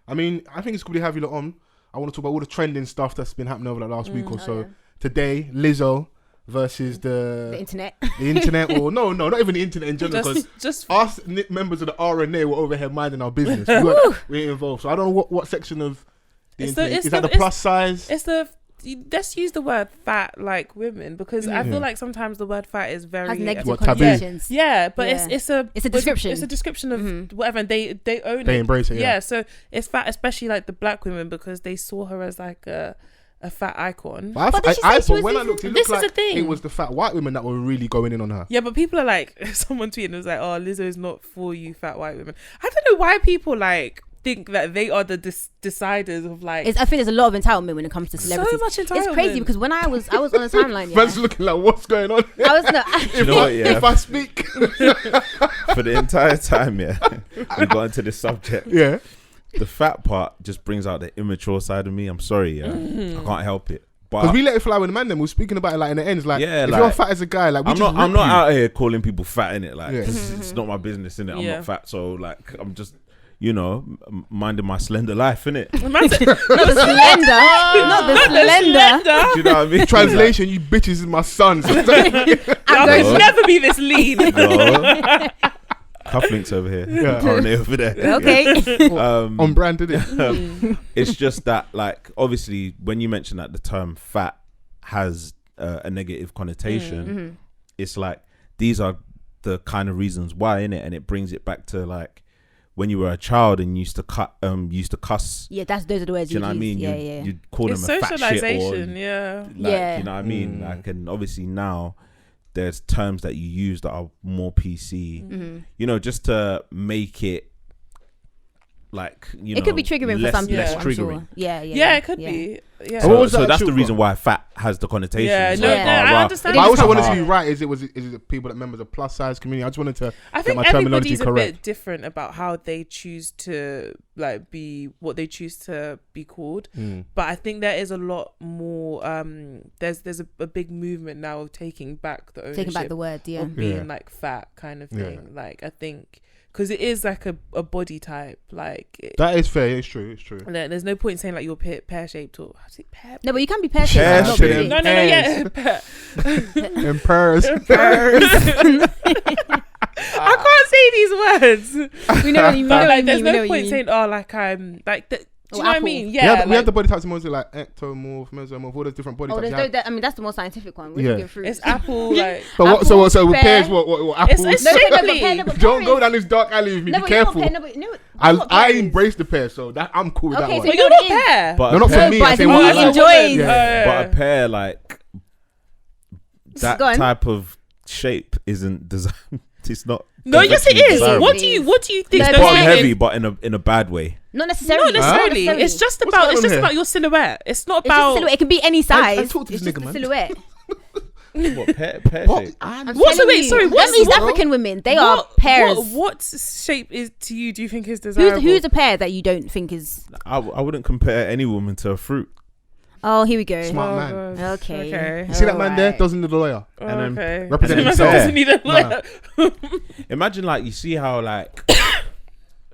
I mean, I think it's good to have you lot on. I want to talk about all the trending stuff that's been happening over the last week or so. Yeah. Today, Lizzo versus the internet. The internet, or no, not even the internet in general, because just us members of the RNA were over here minding our business. we ain't involved. So I don't know what section of the internet. Is that the plus size? It's the... Let's use the word fat like women, because I feel like sometimes the word fat is very... has negative connotations. Yeah, but it's a description. It's a description of whatever, and they own it. They embrace it, Yeah, so it's fat, especially like the black women, because they saw her as like a fat icon. But when I looked, it looked like it was the fat white women that were really going in on her. Yeah, but people are like... Someone tweeted, it was like, oh, Lizzo is not for you fat white women. I don't know why people like... think that they are the deciders of like... I think there's a lot of entitlement when it comes to celebrities. So much entitlement. It's crazy because when I was on the timeline, yeah. Man's looking like, what's going on here? If I speak... For the entire time, we got into this subject. Yeah. The fat part just brings out the immature side of me. I'm sorry, I can't help it. Because we let it fly with the man, then we were speaking about it like in the end. It's like, if you're fat as a guy, like, I'm not out here calling people fat in it. Like, it's not my business in it. I'm not fat, so like, I'm just... minding my slender life, innit? Not the slender. Do you know what I mean? Translation, you bitches is my sons. I'm going to never be this lean. No. Cufflinks over here. RNA over there. Okay. On brand, isn't it? It's just that, like, obviously, when you mention that the term fat has a negative connotation, it's like, these are the kind of reasons why, innit? And it brings it back to, like, when you were a child and used to cuss. Yeah, those are the words you know what I mean? You'd call them a fat shit, or you know what I mean? Like, and obviously now there's terms that you use that are more PC. You know, just to make it like, you know, it could be triggering for some people. Less triggering. Sure. Yeah, it could be. Yeah. So that's the reason why fat has the connotation. I understand. But I also wanted to be right. Is it people that members of plus size community? I just wanted to get my terminology correct. A bit different about how they choose to like be what they choose to be called. But I think there is a lot more. There's a big movement now of taking back the ownership, the word, of being like fat kind of thing. Like, I think. Because it is like a body type, like that is fair. It's true. There's no point in saying like you're pear shaped or pear. No, but you can be pear shaped. No, yeah. And pears. I can't say these words. We know what you mean. Like, there's no point saying, oh, like I'm like. Do you know what I mean? Yeah, we have the body types mostly like ectomorph, mesomorph, all those different body types. I mean, that's the more scientific one. We're looking through. It's apple, like. But apple, what? So with pears, what apples? It's shapely. Don't go down this dark alley with me. Be careful. I embrace the pear, so that I'm cool with that one. But you're not a pear. But no, not for me. But he enjoys. But a pear, like that type of shape isn't designed. It's not. No, yes, it is. What do you think? It's bottom heavy, but in a bad way. Not necessarily. It's just about your silhouette. It's not about silhouette. It can be any size. I talk to this nigga, man. Silhouette. What pear shape? These African women, they are pears. What shape is to you? Do you think is desirable? Who's a pear that you don't think is? I wouldn't compare any woman to a fruit. Oh, here we go. Smart man. Okay. You see that man there? Doesn't need a lawyer. And then representing himself. Doesn't need a lawyer. Imagine, like, you see how like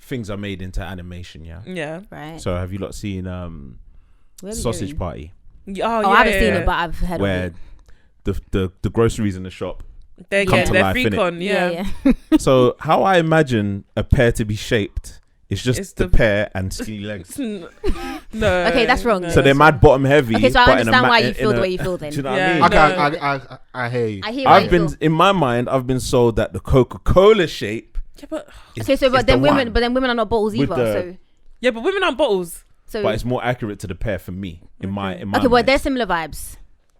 things are made into animation, Yeah. Right. So have you lot seen Sausage Party? I haven't seen it, but I've heard where of it. The groceries in the shop they're free con, yeah. So how I imagine a pear to be shaped is just the pear and skinny legs. No. Okay, that's wrong. So they're mad bottom heavy. Okay, so I understand why you feel the way you feel then. Do you know what I mean? I hear you. I've been in my mind. I've been sold that the Coca-Cola shape. Yeah, but then women are not bottles either. Yeah, but women aren't bottles. So, but it's more accurate to the pear for me in my okay, mind. well, they're similar vibes.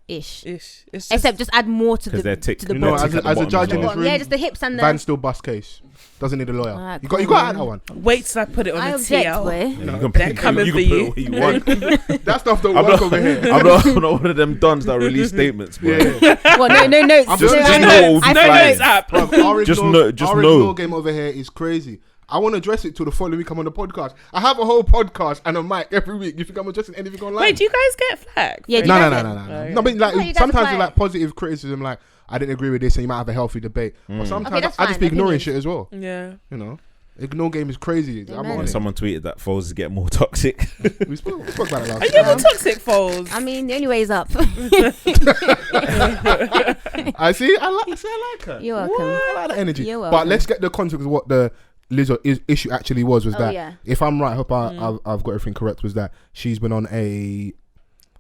Ish. Except just add more to the tick. To the as a judge in this room, just the hips and the Van still bust case. Doesn't need a lawyer. You got to add that one. Wait till I put it on I the object, TL. They're coming for you. You want. That stuff don't work over here. I'm not one of them dons that release statements, bro. Well, no notes. Just know. No notes app. Just know. Law game over here is crazy. I want to address it till the following week I'm on the podcast. I have a whole podcast and a mic every week. You think I'm addressing anything online? Wait, do you guys get flagged? Yeah. No. No, but like sometimes with like positive criticism, like I didn't agree with this, and you might have a healthy debate. But sometimes I just be ignoring shit as well. Yeah. You know. Ignore game is crazy. I'm Amen. on it. Someone tweeted that Foles is getting more toxic. We spoke about it last Are you ever time. toxic, Foles? I mean, the only way is up. I see. I like her. You're welcome. I like that energy. You're But welcome. let's get the context of what the Lizzo issue actually was Oh, that yeah. if I'm right, I hope I've got everything correct. Was that she's been on I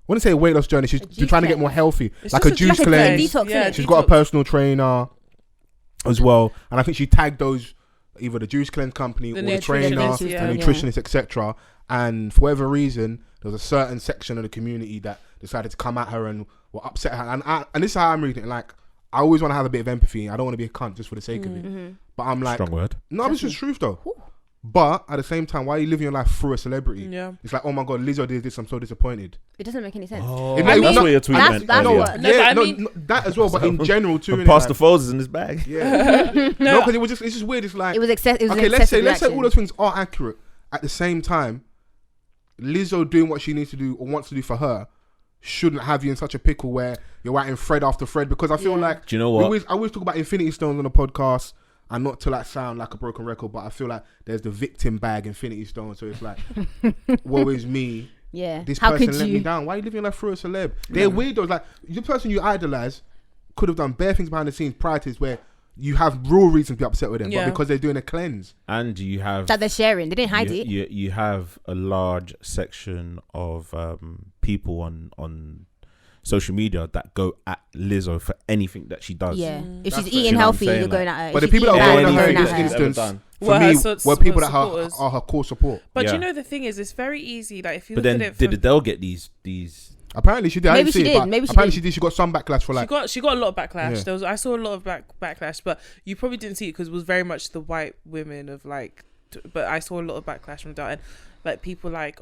wouldn't say a weight loss journey. She's been trying to get more healthy, It's like a just juice like a cleanse. detox, innit? She's got a personal trainer as well, and I think she tagged those either the juice cleanse company The or the trainer, nutritionist, the yeah. nutritionist, etc. And for whatever reason, there was a certain section of the community that decided to come at her and were upset her. And this is how I'm reading it. Like, I always want to have a bit of empathy. I don't want to be a cunt just for the sake of it. But I'm like, Strong word. no, it's just truth though. But at the same time, why are you living your life through a celebrity? Yeah. It's like, oh my god, Lizzo did this. I'm so disappointed. It doesn't make any sense. Oh, It that's may- what your tweet that's- meant that's earlier. what- No, but I no, mean- no, that as well. But in general too. And innit? Pastor Like, Foles is in his bag. yeah. No, because it's just weird. It's like, It was excessive. It was okay, an let's say excessive all those things are accurate. At the same time, Lizzo doing what she needs to do or wants to do for her shouldn't have you in such a pickle where you're writing thread after thread. Because I feel like, Do you know what? I always talk about Infinity Stones on the podcast, and not to like sound like a broken record, but I feel like there's the victim bag Infinity Stone. So it's like, woe is me. Yeah. This How person could let me you? down. Why are you living your life through a celeb? They're weirdos. Like, the person you idolize could have done bare things behind the scenes prior to this where you have real reason to be upset with them, Yeah. but because they're doing a cleanse. And you have That they're sharing. They didn't hide it. you have a large section of people on social media that go at Lizzo for anything that she does. Yeah. If That's she's it. eating You know what I'm healthy, saying? you're going at her. But If the she's people that eating are bad, going you're at her going in at this her. instance, for Well, me, her were people that supporters. are her core support. But Yeah. you know the thing is, it's very easy. Like if you But look then at it, did from, Adele get these? Apparently she did. I Maybe didn't she see it, did. but Maybe she apparently did. she did. She got some backlash for like. she got a lot of backlash. Yeah. I saw a lot of backlash, but you probably didn't see it because it was very much the white women of like. But I saw a lot of backlash from that, and like people like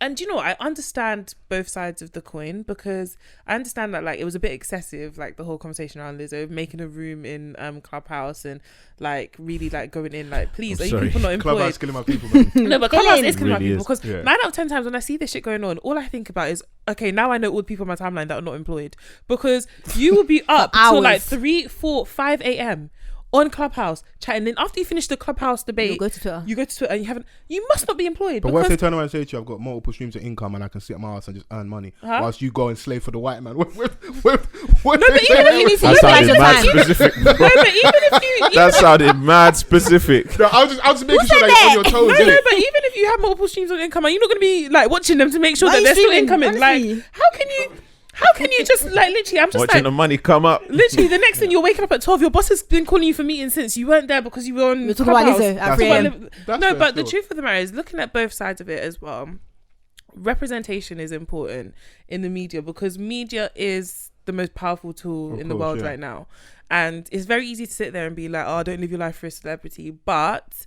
and you know, I understand both sides of the coin because I understand that like it was a bit excessive, like the whole conversation around Lizzo making a room in Clubhouse and like really like going in like, please, I'm are sorry. you people not employed? Clubhouse killing my people, man. No, but Clubhouse is killing my Really people is. because Yeah. 9 out of 10 times when I see this shit going on, all I think about is, okay, now I know all the people on my timeline that are not employed because you will be up till like hours. 3, 4, 5 a.m. on Clubhouse chatting. Then after you finish the Clubhouse debate, You'll go to Twitter. you go to Twitter and you must not be employed. But what if because they turn around and say to you, I've got multiple streams of income and I can sit at my house and just earn money whilst you go and slave for the white man? What No, but but even if you need to That utilize sounded your mad time. specific. No, but even if you That sounded mad specific. No, I was just making sure that you're on your toes, no, innit? but even if you have multiple streams of income, are you not going to be like watching them to make sure Why that are they're you still streaming? incoming? Honestly. Like, how can you just like literally? I'm just Watching like the money come up. literally the next thing you're waking up at 12. Your boss has been calling you for meetings since you weren't there because you were on. We're talking about Clubhouse. Lizzo at That's 3 fine. a.m. That's No, fair but the still. truth of the matter is, looking at both sides of it as well, representation is important in the media because media is the most powerful tool in the course, world yeah. right now, and it's very easy to sit there and be like, "Oh, don't live your life for a celebrity," but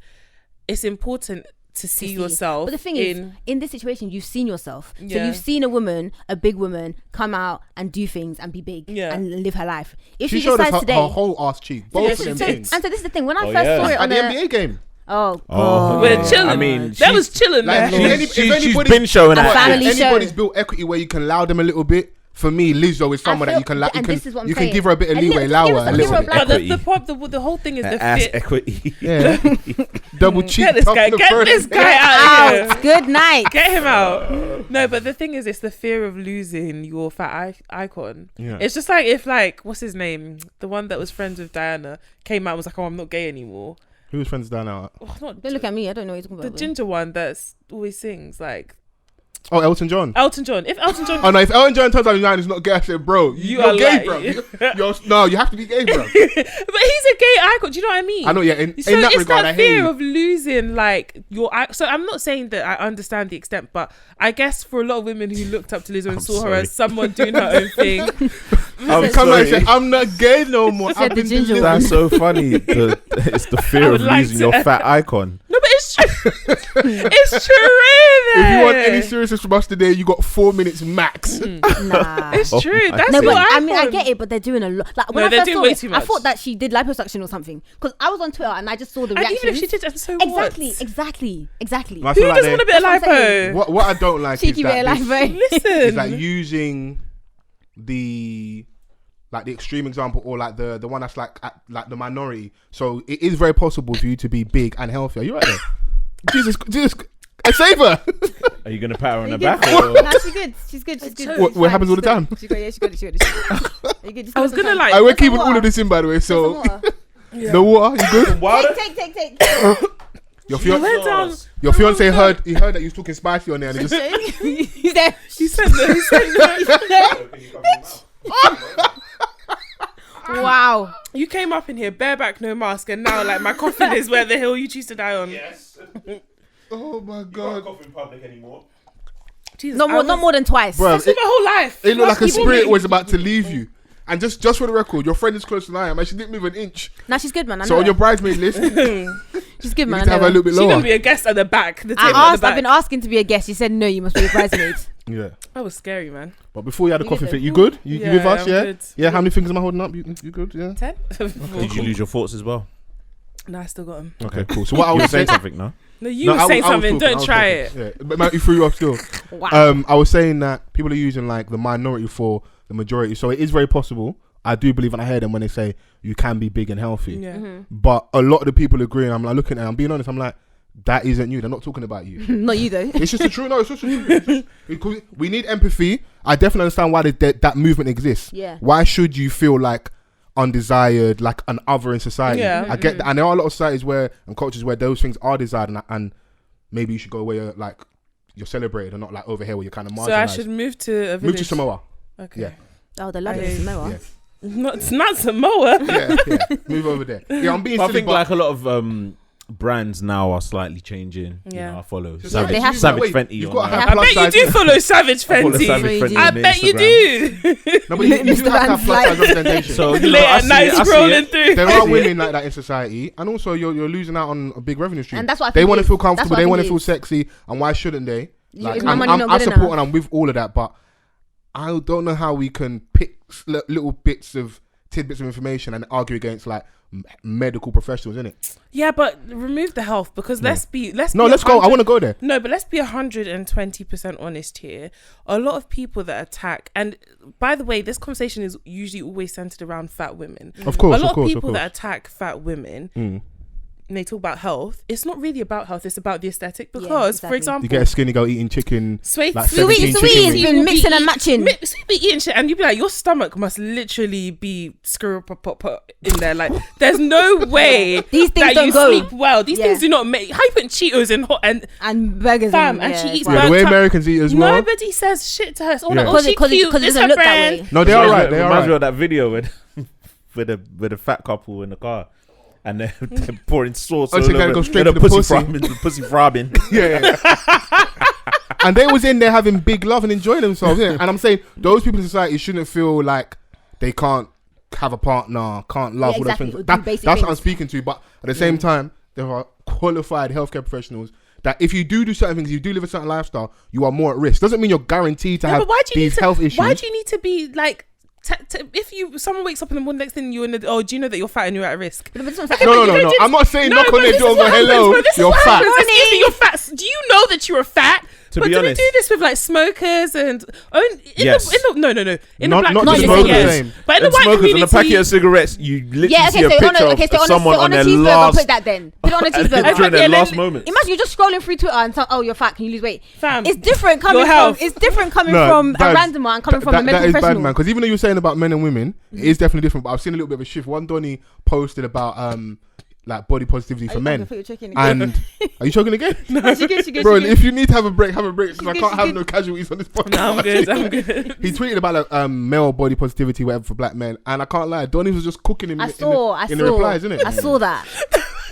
it's important to see yourself. But the thing is, in this situation, you've seen yourself. So Yeah. you've seen a woman, a big woman, come out and do things and be big and live her life. If She she showed us decides her, today, her whole ass cheek. Both Yeah, of she them did. things. and so this is the thing. When I Oh, first yeah. saw it At on the the NBA game. oh Oh, god, We're chilling. I mean, that was chilling. Like, there. if she's anybody's- been showing A that. family if show. anybody's built equity where you can allow them a little bit, for me, Lizzo is someone that feel- you can and this is what I'm you can saying. give her a bit of A leeway, little- allow give her us a a little hero bit. black- But the whole thing is the ass fit. equity. Yeah, double cheek. Get this top guy. of the Get first. this guy out of here. out. Good night. Get him out. No, but the thing is, it's the fear of losing your fat icon. Yeah. It's just like if like what's his name, the one that was friends with Diana, came out and was like, "Oh, I'm not gay anymore." Who was friends down now? Oh, not Don't look at me. I don't know what you're talking the about. ginger one that's always sings like Oh, Elton John. Elton John. If Elton John, Oh no, if Elton John turns out he's not gay, I said, bro, You you're are gay, like- bro. You're, you have to be gay, bro. but he's a gay icon. Do you know what I mean? I know, yeah. In So that it's regard, that I hear fear you. of losing like your. So I'm not saying that I understand the extent, but I guess for a lot of women who looked up to Lizzo and I'm saw her sorry. as someone doing her own thing, I'm Come on and say, sorry. I'm not gay no more. Said I've the been ginger delivered. That's so funny. It's the I fear would of like losing to- your fat icon. no, but it's true. It's true. If you want any Then. seriousness from us today, you got 4 minutes max. Nah. It's Oh true. my That's No, your but I mean, I icon. get it, but they're doing a lot. Like when No, I they're first doing saw way it, too I much. thought that she did liposuction or something. Because I was on Twitter and I just saw the And reactions. even if she did, and so exactly, what? exactly. I Who feel like doesn't want a bit of That's what I'm saying. lipo? what I don't like Cheeky is bit that of this, life, Listen, is like using the like the extreme example, or like the one that's like the minority. So it is very possible for you to be big and healthy. Are you right there? Jesus, save her. Are you gonna pat her on the back? No, she's good. What happens all the time? She's good. I was gonna like. We're keeping all of this in, by the way. So the water, you good? Take. Your fiance heard that you was talking spicy on there, and he just He's there. He said no. Wow. You came up in here bareback, no mask, and now like my coffin is where the hill you choose to die on. Yes. oh my god. You can't cough in public anymore. Jesus, Not more than twice. Bro, That's my whole life. It looked like a People spirit me. was about to leave you. And just for the record, your friend is closer than I am, and she didn't move an inch. Nah, she's good, man. I So know on your her. bridesmaid list, you She's good, need man. to have her a little bit She's gonna lower. be a guest at the back. The table at the I've back. been asking to be a guest. She said no. You must be a bridesmaid. Yeah. That was scary, man. But before you had a You coffee good fit, though? you good? You with us? I'm Yeah. good. Yeah. How many fingers am I holding up? You good? Yeah. 10? Did you lose your thoughts as well? No, I still got them. Okay, cool. So what I You were was saying saying, something, no? No, you were saying something. Don't try it. Yeah, but you threw you off still. Wow. I was saying that people are using like the minority for the majority, so it is very possible. I do believe, and I hear them when they say you can be big and healthy. Yeah. But a lot of the people agree, and I'm like looking at it, I'm being honest, I'm like, that isn't you. They're not talking about you. Not you though. It's just the truth. No, it's just the truth. It's just- because we need empathy. I definitely understand why that movement exists. Yeah. Why should you feel like undesired, like an other in society? Yeah. I get that. And there are a lot of societies where and cultures where those things are desired, and maybe you should go where you're like you're celebrated and not like over here where you're kind of marginalized. So I should move to a village. move to Samoa. Okay. Yeah. Oh, the love I- is Samoa. Yeah. Not Samoa. Yeah. Move over there. Yeah, I'm being But I silly, think but like a lot of brands now are slightly changing. Yeah. You know, I follow Savage, they have Savage wait, Fenty. you've on got to there. have I plus bet you size- do follow Savage I follow Fenty. Savage Fenty I on bet you Instagram. do. No, but you do have to have plus size representation. So you know, Late I at see night it, I see scrolling it. through. There are women like that in society, and also you're losing out on a big revenue stream. And that's what I they think want it to feel is. comfortable. That's They what I want to think feel it is. sexy, and why shouldn't they? Like, Is my money not I good support enough? and I'm with all of that, but I don't know how we can pick little bits of tidbits of information and argue against like medical professionals, innit? Yeah, but remove the health because let's be go. I want to go there. No, but let's be 120% honest here. A lot of people that attack, and by the way, this conversation is usually always centered around fat women. Of course, a lot of course, of people of that course. attack fat women. Mm. And they talk about health. It's not really about health. It's about the aesthetic. Yeah, Because, for exactly. example, You get a skinny girl eating chicken. Sweet, like Sweet, 17 sweet, chicken it's wings. been mixing and matching. Sweet be eating shit, and you'd be like, your stomach must literally be in there. Like, there's no way These things that don't you go. sleep well. These Yeah. things do not make. How you put Cheetos in hot And burgers. Fam, and she eats Yeah, the burnt way up. Americans eat as well. Nobody says shit to her. It's all Yeah. like, oh, she Because cute. it This doesn't her look that friend. way. No, they are right. They are Reminds me right. of that video with the fat couple in the car. And they're pouring sauce Oh, all so you gotta over go straight and to the the pussy pussy. throbbing, the pussy throbbing. Yeah. And they was in there having big love and enjoying themselves. Yeah. And I'm saying those people in society shouldn't feel like they can't have a partner, can't love Yeah, all exactly. those Or things. do That's basic what I'm things. speaking to. But at the same time, there are qualified healthcare professionals that if you do certain things, you do live a certain lifestyle, you are more at risk. Doesn't mean you're guaranteed to No, have but why do you these need to? health issues. Why do you need to be like? If someone wakes up in the morning, next thing you're in the, oh, do you know that you're fat and you're at risk? No. I'm not saying knock on but their this door is and go, what happens, hello, bro. This is you're what fat. happens. Excuse me, you're fat. Do you know that you're fat? To but be do honest. we do this with like smokers and Yes. no in the Not black the community, smokers, yes. same. But in the And white smokers community, and a packet of cigarettes, you literally Yeah, see a okay, picture of someone on a their cheeseburger. last Put that then. Put it on a during cheeseburger. their Okay, last let- moments. Imagine you're just scrolling through Twitter and oh, you're fat. Can you lose weight? Fam, It's different coming your from. health. It's different coming No, from a that's- random and coming from a that medical is bad, professional. man. Because even though you're saying about men and women, it is definitely different. But I've seen a little bit of a shift. One Donny posted about like body positivity for men. And are you choking again? She good. Bro, if you need to have a break, have a break. Because I good, can't she's have good. no casualties on this podcast. No, I'm good. I'm good. He tweeted about like, male body positivity, whatever, for black men. And I can't lie, Donny was just cooking him I in saw. the replies, innit? I saw that.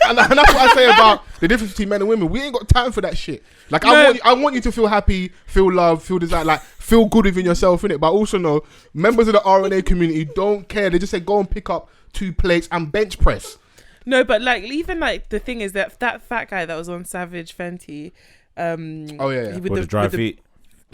And that's what I say about the difference between men and women. We ain't got time for that shit. Like, I want you to feel happy, feel love, feel desire, like, feel good within yourself, innit? But also know, members of the RNA community don't care. They just say, go and pick up 2 plates and bench press. No, but like even like the thing is that fat guy that was on Savage Fenty. Oh yeah. with Or the dry feet.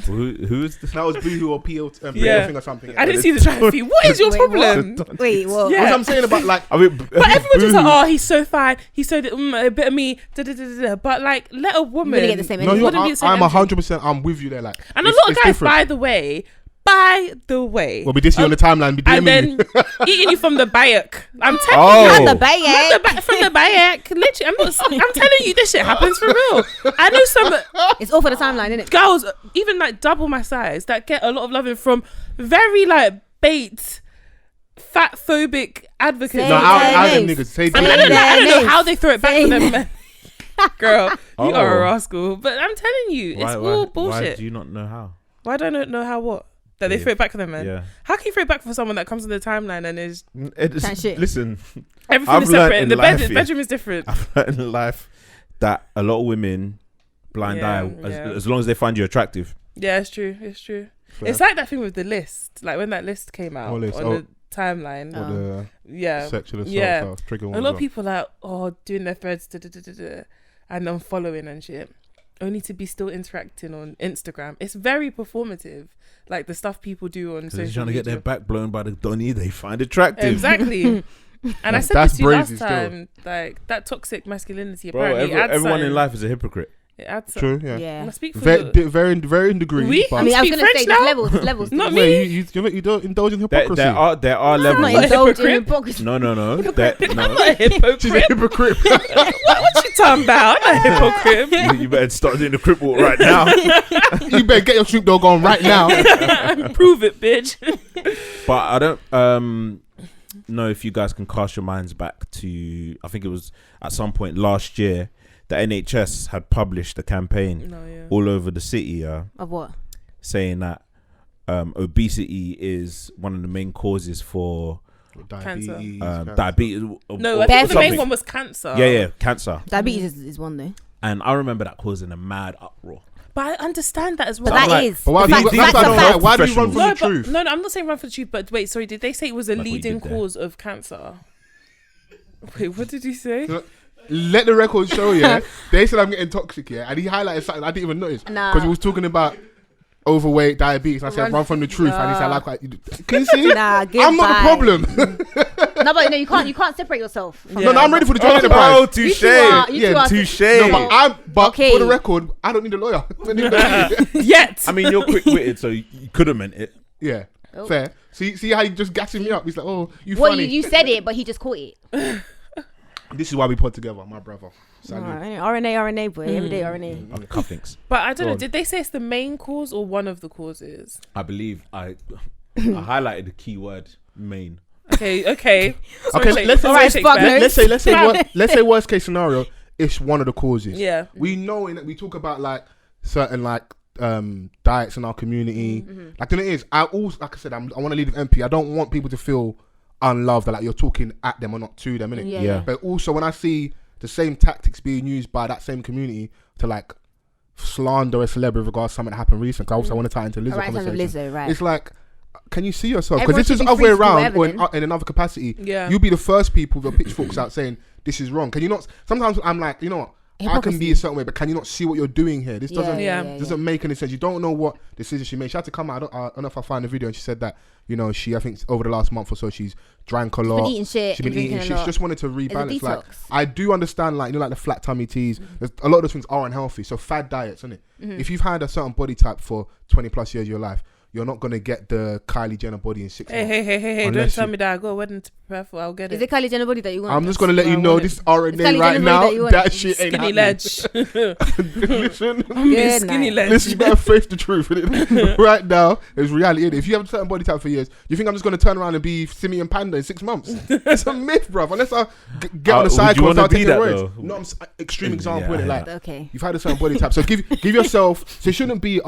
Who's the That was Boohoo or PO Yeah. thing or something. I didn't see the dry feet. What is your Wait, problem? Wait, what? Yeah. What I'm saying about like, I mean, But everyone's just like, oh, he's so fine. He's so a bit of me. Da, da, da, da, da. But like, let a woman. Really get the same no, energy. Wouldn't be the same I'm energy. 100%. I'm with you there. Like, And a it's- lot of it's guys, different. by the way, by the way. Well, be dissing on the timeline, be and DMing then eating you from the bayak. I'm telling Oh. you. Not the bayak. From the bayak. Literally, I'm telling you, this shit happens for real. I know some It's all for the timeline, isn't it? girls, even like double my size, that get a lot of loving from very like bait, fat phobic advocates. Say No, I them names. niggas. Say I mean, I names. don't know names. how they throw it back Say to them. Men. Girl, you are a Oh. rascal. But I'm telling you, it's all Why bullshit. do you not know how? Why don't I know how what? That they Yeah. throw it back for them, man. Yeah. How can you throw it back for someone that comes on the timeline and is Chat shit. Listen, everything I've is learnt separate? in The life, yeah. bedroom is different. I've learned in life that a lot of women blind Yeah, eye yeah. as long as they find you attractive. Yeah, it's true. It's true. Fair. It's like that thing with the list. Like when that list came out What list? on Oh. the timeline. Or the Yeah. sexual assault Yeah. stuff, trigger one A as lot of well. people are doing their threads and unfollowing and shit, only to be still interacting on Instagram. It's very performative, like the stuff people do on Because social they're trying to media. get their back blown by the Donny they find attractive. Exactly. And I said That's this to you last brazy still. time, like that toxic masculinity. Bro, Apparently, everyone in life is a hypocrite. It adds True, yeah. Yeah. I speak for Varying degrees. We- but I mean, I was Speak gonna say French there's now? levels. There's levels. Not Wait, me. you don't indulge in There, hypocrisy. there are I'm not levels. indulging in hypocrite. hypocrisy. No. I'm No. not a She's a hypocrite. hypocrite. What you talking about? I'm not a hypocrite. You better start doing the crip walk right now. You better get your Snoop Dogg on right now. Prove it, bitch. But I don't know if you guys can cast your minds back to, I think it was at some point last year, the NHS had published a campaign No, yeah. all over the city Of what? saying that obesity is one of the main causes for Diabetes. diabetes. No, I or think the main something. one was cancer. Yeah, cancer. Diabetes is one though. And I remember that causing a mad uproar. But I understand that as well. But that like- is. But why do Facts- you, facts that's are what I don't facts. like. Why do you run from no, the truth? no, I'm not saying run for the truth, but wait, sorry, did they say it was a Like what you leading did there. cause of cancer? Wait, what did you say? Let the record show, yeah. They said I'm getting toxic, yeah. And he highlighted something I didn't even notice. Nah. Because he was talking about overweight, diabetes. I said, run from the truth. And he said, I like what you do. Can you see? Nah, I'm not the problem. No, but no, you can't separate yourself. From No, I'm ready for the joint Oh, enterprise. You touche. two are- you two Yeah, are- Touche. No, but Okay. for the record, I don't need a lawyer. Yet. I mean, you're quick-witted, so you could have meant it. Yeah, Oh. fair. See how you just gassing me up? He's like, oh, you Well, funny. you said it, but he just caught it. This is why we put together, my brother. Salute. Alright, RNA, boy. Every day RNA. On the cufflinks. But I don't Go know. on. Did they say it's the main cause or one of the causes? I believe I highlighted the keyword main. Okay. Okay, Sorry, let's say, Alright, fuck no. let's say worst case scenario. It's one of the causes. Yeah. We know in that we talk about like certain like diets in our community. Like the thing is, I also like I said, I want to lead with empathy. I don't want people to feel unloved that like you're talking at them or not to them, innit? Yeah. But also when I see the same tactics being used by that same community to like slander a celebrity regards to something that happened recently. 'Cause also I want to tie into Lizzo Alright, in terms of conversation. Lizzo, right. It's like, can you see yourself? Everyone Because this should is be other way free to do around or whatever in another capacity. Yeah. You'll be the first people with pitchforks out saying this is wrong. Can you not? Sometimes I'm like, you know what? I can Hypocrisy. be a certain way, but can you not see what you're doing here? This doesn't Yeah. make any sense. You don't know what decision she made. She had to come out. I don't know if I find the video, and she said that I think over the last month or so, she's drank a lot. Been eating shit. She's been and eating drinking shit. a She lot. just wanted to rebalance. It's a Like detox. I do understand, like like the flat tummy teas. There's a lot of those things are unhealthy. So fad diets, isn't it? If you've had a certain body type for 20 plus years of your life, you're not gonna get the Kylie Jenner body in 6 months. Hey! Don't Unless tell you- me that I got a wedding to prepare for. I'll get Is it. it Kylie Jenner body that you want? I'm just gonna let you I know want this it. RNA Kylie right Jenner now. body that you want. That shit ain't Skinny happening. ledge. Listen, Yeah, Skinny nah. ledge. listen, you better face the truth. Innit? Right now, there's reality in it. If you have a certain body type for years, you think I'm just gonna turn around and be Simian Panda in 6 months? It's a myth, bruv. Unless I get on the Would cycle you and wanna start be taking that, words. though? No, I'm extreme Yeah, example I in it. hear Like Okay. you've had a certain body type, so give yourself. So it shouldn't be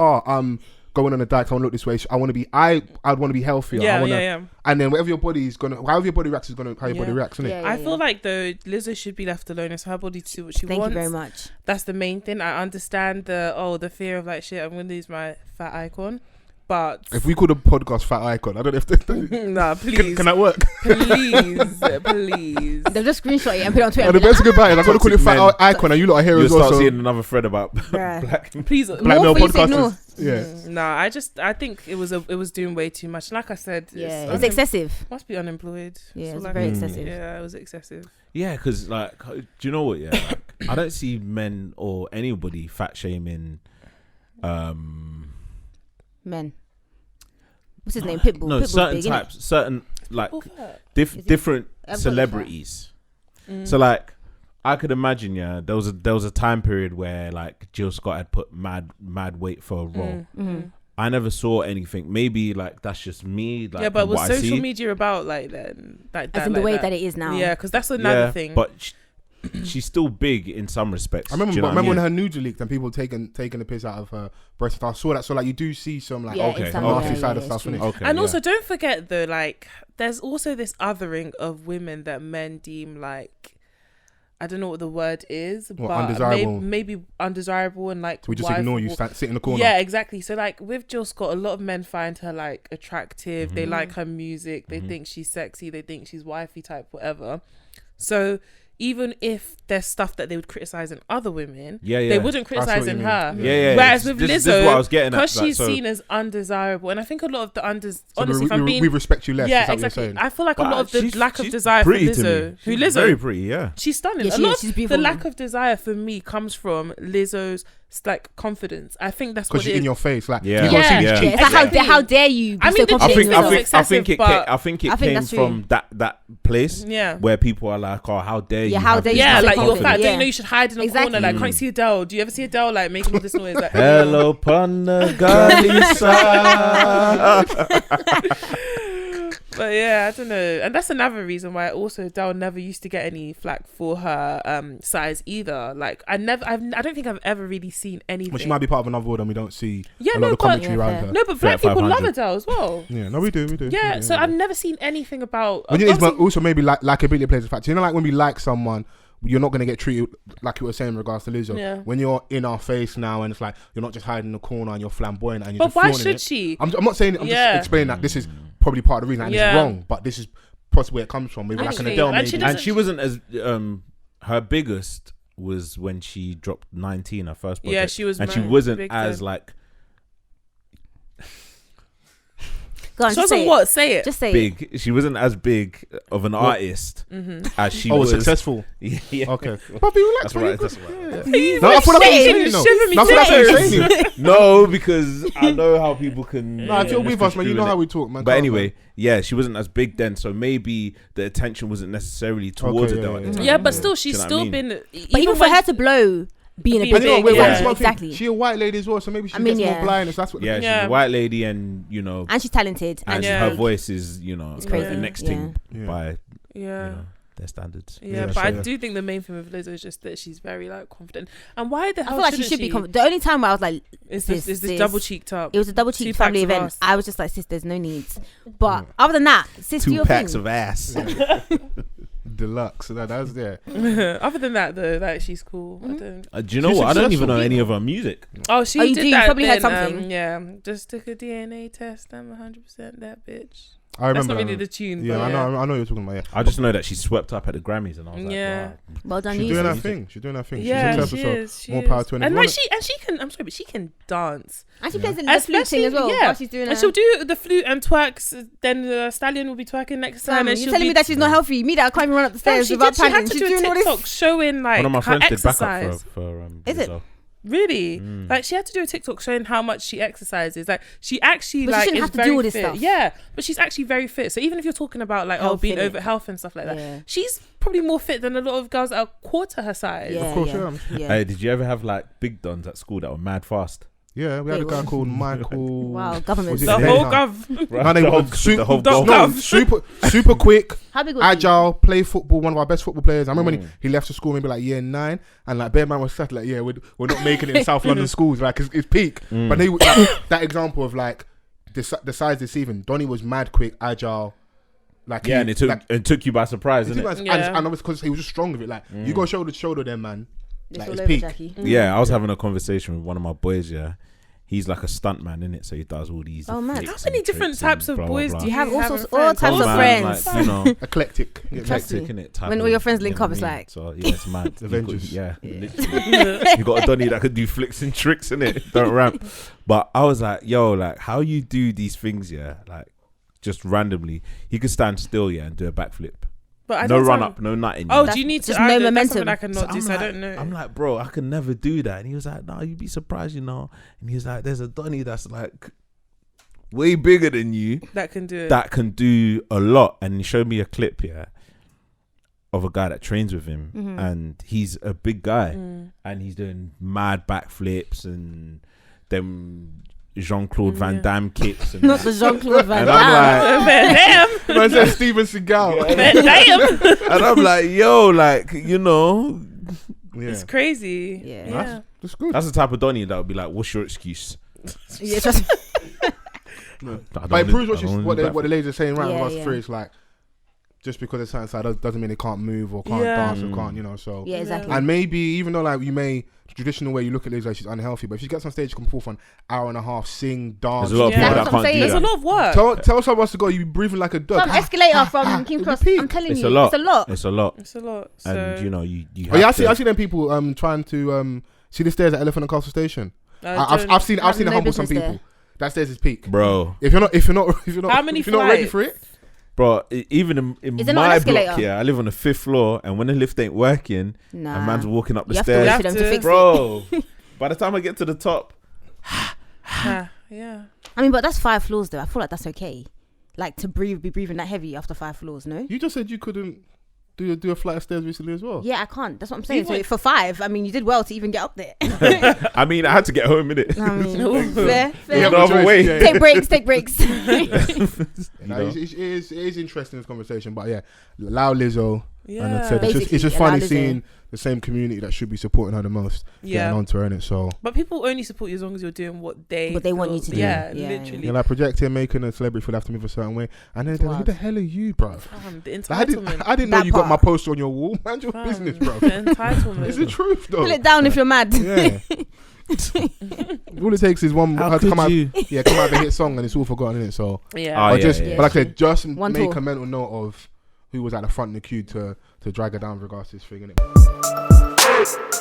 going on a diet. I want to look this way. So I want to be. I'd want to be healthier. Yeah, I wanna, yeah. And then whatever your body's gonna, however your body reacts is gonna how your body Yeah. reacts, isn't it? Yeah, I feel like though Lizzo should be left alone. It's her body to do what she Thank wants. you very much. That's the main thing. I understand the fear of like shit. I'm gonna lose my fat icon, but If we call the podcast Fat Icon, I don't know if nah, please, can that work? please. They'll just screenshot it and put it on Twitter. And the and be best thing about it, I'm gonna call it Toxic Fat men. Icon, and you lot are here You'll as well. start So seeing another thread about Bruh. black. Please, black More male for you to ignore. podcasters. Yeah. nah. I think it was doing way too much. Like I said, Yeah, it's excessive. Must be unemployed. Yeah, That's it's all I very can- excessive. Yeah, it was excessive. Yeah, because like, do you know what? Yeah, like, I don't see men or anybody fat shaming Men. what's his name? Pitbull. No, Pitbull's certain big, innit? types, certain like Is it? different I've got celebrities. So like, I could imagine, there was a time period where like Jill Scott had put mad weight for a role. I never saw anything. Maybe like that's just me. Like, yeah, but was what I social see. media about like then? Like As that, in the like way that? that it is now. Yeah, because that's another thing. But she's still big in some respects. I remember, Do you know what when I mean? her nudes were leaked and people taking the piss out of her breast. I saw that. So like, you do see some like Okay. nasty side of stuff. Innit? Okay, And yeah. also, don't forget though, like there's also this othering of women that men deem like, I don't know what the word is, What, but undesirable? maybe undesirable and like So we just ignore you, wife- sit in the corner. Yeah, exactly. So like with Jill Scott, a lot of men find her like attractive. They like her music. They think she's sexy. They think she's wifey type, whatever. So even if there's stuff that they would criticize in other women, they wouldn't criticize in her. Yeah. Whereas with this is what I was Lizzo, getting at. because Like, she's so- seen as undesirable, and I think a lot of the So honestly, if I'm being we respect you less. yeah, is that what you're exactly. saying? I feel like a But lot of the she's- lack of she's desire for pretty to me. Lizzo. Who She's Lizzo? Very pretty, yeah. She's stunning. Yeah, A she lot is. of She's the beautiful. lack of desire for me comes from Lizzo's like confidence. I think that's Because what it she's in is. your face, like Yeah. you gotta see Yeah. these Yeah. cheeks. It's like Exactly. how dare you be I mean, so the confident cheeks in is yourself. excessive, but I think it I think came that's true. from that place Yeah. where people are like, oh, how dare you? Yeah, how have dare this you Yeah, so like you're confident. fat. Don't Yeah. you know you should hide in a Exactly. corner? Like, can't you see Adele? Do you ever see Adele like making all this noise? Like, Hello, Panagalisha. But yeah, I don't know, and that's another reason why also Adele never used to get any flack for her size either. Like I don't think I've ever really seen anything. But she might be part of another world and we don't see Yeah, a lot no, of but- commentary Yeah, around fair. her. No, but black Flat people love 500. Adele as well. Yeah, no, we do. Yeah, so I've never seen anything about. But you know, it's obviously- also maybe likability plays a factor. You know, like when we like someone, you're not going to get treated like you were saying in regards to Lizzo. Yeah. When you're in our face now and it's like you're not just hiding in the corner and you're flamboyant and you're But just why flaunting should it. she? I'm not saying. I'm Yeah. just explaining that this is probably part of the reason and Yeah. it's wrong, but this is possibly where it comes from. Maybe like an Actually, Adele, and maybe. she And doesn't- she wasn't as her biggest was when she dropped 19, her first project. Yeah, she was. and she mad wasn't big as then. like Go on, She just say wasn't it. what? Say it. Just say it. big. She wasn't as big of an artist as she was. successful. Yeah. Okay, Bobby, relax. That's right. That's right. No, I feel like Wait, I'm saying no. shiver me No, I feel like I'm timbers. saying you. No, because I know how people can. No, if you're with us, man, you know how we. we talk, man. But Come on, anyway, yeah, she wasn't as big then, so maybe the attention wasn't necessarily towards Okay, Adele yeah, at the yeah. time. Yeah, but still, she's Do you know still what I mean? been. But even for when- her to blow, being a Being But big, you know, big, wait, yeah. this is one thing. exactly. She's a white lady as well, so maybe she I mean, gets yeah. more blindness. That's what. Yeah, she's Yeah. a white lady, and you know, and she's talented, and and Yeah. her voice is, you know, It's crazy. the next Yeah. thing Yeah. by Yeah. you know, their standards. Yeah, Yeah, but so I yeah. do think the main thing with Lizzo is just that she's very like confident. And why the I hell feel like she shouldn't should be confident. The only time where I was like, Is sis, this sis. double cheeked up? it was a double cheek 2 family packs of event. ass. I was just like, sis, there's no needs. But other than that, sis, do 2 your packs thing. of ass. Deluxe. So that's there. Other than that, though, like she's cool. I don't. Do you know She's what? I don't even successful. know any of her music. Oh, she Oh, you did do? You that. probably heard then, something. yeah, just took a DNA test. I'm 100% that bitch. I That's remember. not really the tune. Yeah, but I know. I know you're talking about. Yeah, I just know that she swept up at the Grammys, and I was like, Yeah. wow. Well done, she's you. doing her sis. thing. She's doing her thing. Yeah, she's she successful. is. She More is. power to her. And If you like she can. I'm sorry, but she can dance. And she plays the Especially- flute thing as well. yeah. While she's doing her. And she'll do the flute and twerks. Then the stallion will be twerking next time. Sam, And you're she'll telling be me that she's not healthy. Me that I can't even run up the Fam, stairs she without had padding. to She's do a doing all TikTok this. showing like One of my her friends did exercise. backup for Is it? Lizzo. Really? Like she had to do a TikTok showing how much she exercises. Like she actually But she like shouldn't is have to very do all this fit. stuff. Yeah, but she's actually very fit. So even if you're talking about like Health, being innit? over health and stuff like that, Yeah. she's probably more fit than a lot of girls that are quarter her size. Yeah, Of course, yeah. yeah. Hey, did you ever have like big dons at school that were mad fast? Yeah, we had a Wait, guy what? called Michael. Wow, government. Was it The Zena? whole gov. My name was the whole Dog no, gov. super quick, How big was he? agile, play football. One of our best football players. I remember when he left to school maybe like year 9, and like Bear Man was set like, yeah, we're not making it in South London schools. Like it's peak. But they like, that example of like the size deceiving. Donny was mad quick, agile. Like Yeah, and it took you by surprise, He didn't took it? us- Yeah. and it was because he was just strong with it. Like you go shoulder to shoulder, then man. It's Like all it's over, peak. Jackie. Yeah, I was having a conversation with one of my boys. Yeah, he's like a stunt man, innit? So he does all these. Oh, man. flicks How many and different tricks and types of blah, blah, boys blah. do you have all have sorts- as all friends? types Oh, of man, friends. like, you know, Eclectic. Yeah, Trust hectic, me. innit? Type When all of- your friends you link know up, what it's I mean? like- So yeah, it's mad. Avengers. Yeah, literally. You got a Donny that could do flicks and tricks in it. Don't ramp. But I was like, yo, like how you do these things, yeah, like just randomly. He could stand still, yeah, and do a backflip. But I No don't run sound- up, no nothing. Oh, That's do you need to? just I no don't- that's momentum. something I cannot do, so I like, don't know. I'm like, bro, I can never do that. And he was like, no, you'd be surprised, you know. And he was like, there's a Donny that's like way bigger than you that can do it. that can do a lot. And he showed me a clip of a guy that trains with him, and he's a big guy, and he's doing mad backflips and them Jean-Claude Van Damme kicks. And Not the Jean-Claude Van and I'm Damme. like, Damn. Man said Steven Seagal. Damn. and I'm like, yo, like, you know, It's crazy. Yeah. That's good. that's the type of Donny that would be like, what's your excuse? Yeah, trust me. But it proves what the ladies are saying right Yeah, with us yeah. three. It's like, just because it's certain side doesn't mean they can't move or can't dance or can't, you know. So Yeah, exactly. and maybe even though like you may the traditional way you look at Lizzo, she's unhealthy, but if she gets on stage, she can perform for an hour and a half, sing, dance. There's a lot of Yeah. people That's that what I'm can't do saying. There's a that. lot of work. Tell someone else to go. You be breathing like a dog. From escalator from King Cross. Repeat. I'm telling It's you, a lot. it's a lot. It's a lot. It's a lot. So And you know, you Oh yeah, I have see them people trying to see the stairs at Elephant and Castle Station. I've seen have it no humble some business people. there. That stairs is peak. bro. If you're not How many if you're not ready flights? for it, Bro, even in Is it not an my escalator? block here, I live on the 5th floor, and when the lift ain't working, Nah. a man's walking up the You have to wait stairs, for them to fix it. bro. By the time I get to the top, yeah. I mean, but that's 5 floors though. I feel like that's okay. Like to be breathing that heavy after 5 floors, no? you just said you couldn't do a flight of stairs recently as well. Yeah, I can't. That's what I'm saying. Even- So for 5, I mean, you did well to even get up there. I mean, I had to get home in it. I mean, fair. Yeah, The other way. yeah. Take breaks. No, it is interesting this conversation, but yeah, allow Lizzo. Yeah. And I said it's just Basically, funny allow Lizzo. seeing the same community that should be supporting her the most Yeah. getting onto her in it. So But people only support you as long as you're doing what they want you to do. Yeah, Yeah. literally. you know, like projecting, making a celebrity feel have to move a certain way, and then they're like, who Wild. the hell are you, bro? The Like, entitlement. I didn't know That you got my part. poster on your wall. Mind your Fam, business, bro. The entitlement. It's the truth, though. Pull it down if you're mad. Yeah. All it takes is one How her to could come out, you? yeah, come out with a hit song and it's all forgotten in it. So, Yeah. Oh, but yeah, just, yeah. but like I said, just One make tour. a mental note of who was at the front of the queue to drag her down with regards to this thing, innit?